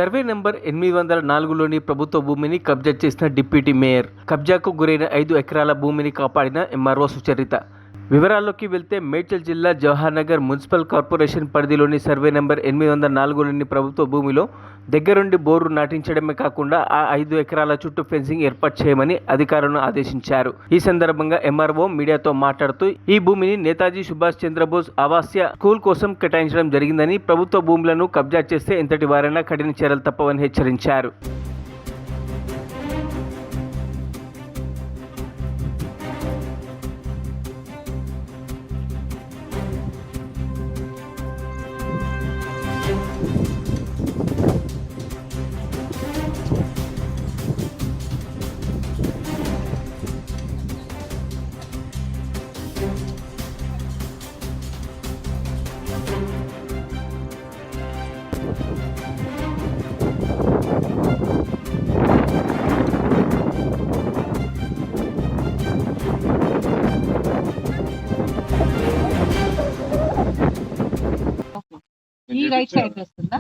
Survey number 804లోని ప్రభుత్వ భూమిని కబ్జా చేసిన డిప్యూటీ మేయర్, కబ్జాకు గురైన 5 ఎకరాల భూమిని కాపాడిన ఎంఆర్ఓ సుచరిత. వివరాల్లోకి వెళ్తే మేడ్చల్ జిల్లా జవహర్ నగర్ మున్సిపల్ కార్పొరేషన్ పరిధిలోని సర్వే నంబర్ 804లోని ప్రభుత్వ భూమిలో దగ్గరుండి బోరు నాటించడమే కాకుండా ఆ 5 ఎకరాల చుట్టూ ఫెన్సింగ్ ఏర్పాటు చేయమని అధికారులను ఆదేశించారు. ఈ సందర్భంగా ఎంఆర్ఓ మీడియాతో మాట్లాడుతూ ఈ భూమిని నేతాజీ సుభాష్ చంద్రబోస్ ఆవాస్య స్కూల్ కోసం కేటాయించడం జరిగిందని, ప్రభుత్వ భూములను కబ్జా చేస్తే ఎంతటి వారైనా కఠిన చర్యలు తప్పవని హెచ్చరించారు. ఈ రైట్ సైడ్ వస్తుందా?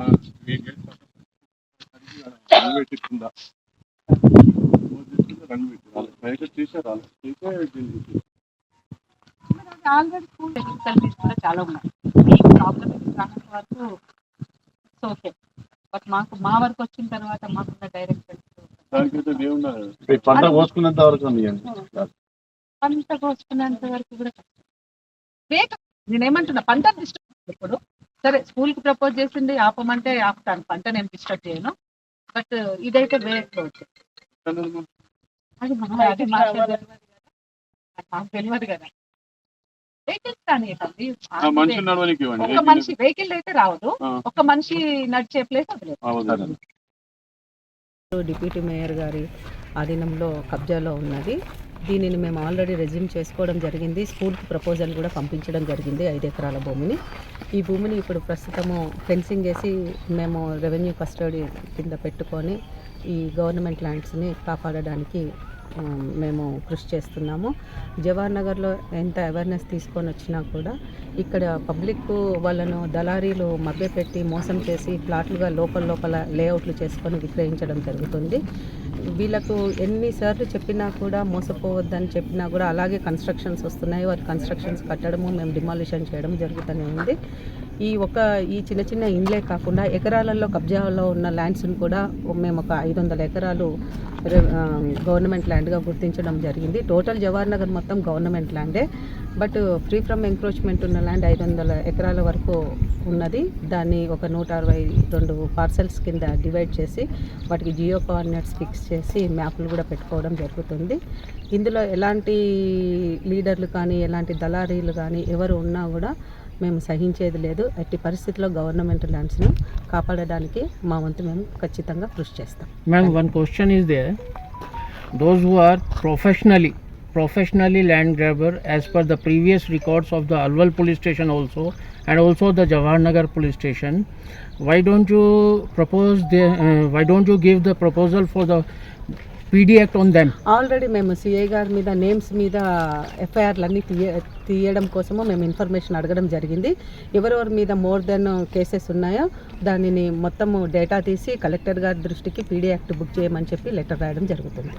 ఆల్రెడీ స్కూల్ ఫెసిలిటీస్ కూడా చాలా ఉన్నాయి. ఈ ప్రాబ్లం రానంత వరకు ఓకే, బట్ మా వరకు వచ్చిన తర్వాత మాకున్న డైరెక్షన్ పంట కోసుకునేంత వరకు కూడా నేనేమంటున్నా, పంట డిస్టర్బ్ ఇప్పుడు సరే స్కూల్ కి ప్రపోజ్ చేసింది ఆపమంటే ఆపుతాను, పంట నేను డిస్టర్బ్ చేయను. బట్ ఇదైతే వేయకపోవచ్చు, అది మాకు తెలియదు కదా. వెహికల్స్ రానివ్వండి, ఒక మనిషి వెహికల్ అయితే రావద్దు, ఒక మనిషి నడిచే ప్లేస్ వదిలేదు. డిప్యూటీ మేయర్ గారి ఆధీనంలో కబ్జాలో ఉన్నది. దీనిని మేము ఆల్రెడీ రెజ్యూమ్ చేసుకోవడం జరిగింది. స్కూల్కి ప్రపోజల్ కూడా పంపించడం జరిగింది 5 ఎకరాల భూమిని. ఈ భూమిని ఇప్పుడు ప్రస్తుతము ఫెన్సింగ్ వేసి మేము రెవెన్యూ కస్టడీ కింద పెట్టుకొని ఈ గవర్నమెంట్ ల్యాండ్స్ని కాపాడడానికి మేము కృషి చేస్తున్నాము. జవహర్ నగర్లో ఎంత అవేర్నెస్ తీసుకొని వచ్చినా కూడా ఇక్కడ పబ్లిక్ వాళ్ళను దళారీలు మభ్యపెట్టి మోసం చేసి ప్లాట్లుగా లోపల లేఅవుట్లు చేసుకొని విక్రయించడం జరుగుతుంది. వీళ్ళకు ఎన్నిసార్లు చెప్పినా కూడా మోసపోవద్దని చెప్పినా కూడా అలాగే కన్స్ట్రక్షన్స్ వస్తున్నాయి. వారి కన్స్ట్రక్షన్స్ కట్టడము, మేము డిమాలిషన్ చేయడం జరుగుతూనే ఉంది. ఈ చిన్న చిన్న ఇండ్లే కాకుండా ఎకరాలలో కబ్జాలో ఉన్న ల్యాండ్స్ని కూడా మేము ఒక 500 ఎకరాలు గవర్నమెంట్ ల్యాండ్గా గుర్తించడం జరిగింది. టోటల్ జవహర్ నగర్ మొత్తం గవర్నమెంట్ ల్యాండే, బట్ ఫ్రీ ఫ్రమ్ ఎంక్రోచ్మెంట్ ఉన్న ల్యాండ్ 500 ఎకరాల వరకు ఉన్నది. దాన్ని ఒక 162 పార్సెల్స్ కింద డివైడ్ చేసి వాటికి జియో కోఆర్డినేట్స్ ఫిక్స్ చేసి మ్యాప్లు కూడా పెట్టుకోవడం జరుగుతుంది. ఇందులో ఎలాంటి లీడర్లు కానీ ఎలాంటి దళారీలు కానీ ఎవరు ఉన్నా కూడా మేము సహించేది లేదు. ఎట్టి పరిస్థితుల్లో గవర్నమెంట్ ల్యాండ్స్ని కాపాడడానికి మా వంతు మేము ఖచ్చితంగా కృషి చేస్తాం. Ma'am, one question is there. Those who are professionally land grabber as per the previous records of the Alwal police station also and also the Jawahar Nagar police station, why don't you give the proposal for the PD Act on them? Already మేము CI గారి మీద names మీద ఎఫ్ఐఆర్లన్నీ తీయడం కోసము మేము information అడగడం జరిగింది. ఎవరెవరి మీద మోర్ దెన్ కేసెస్ ఉన్నాయో దానిని మొత్తము డేటా తీసి కలెక్టర్ గారి దృష్టికి PD యాక్ట్ బుక్ చేయమని చెప్పి లెటర్ రాయడం జరుగుతుంది.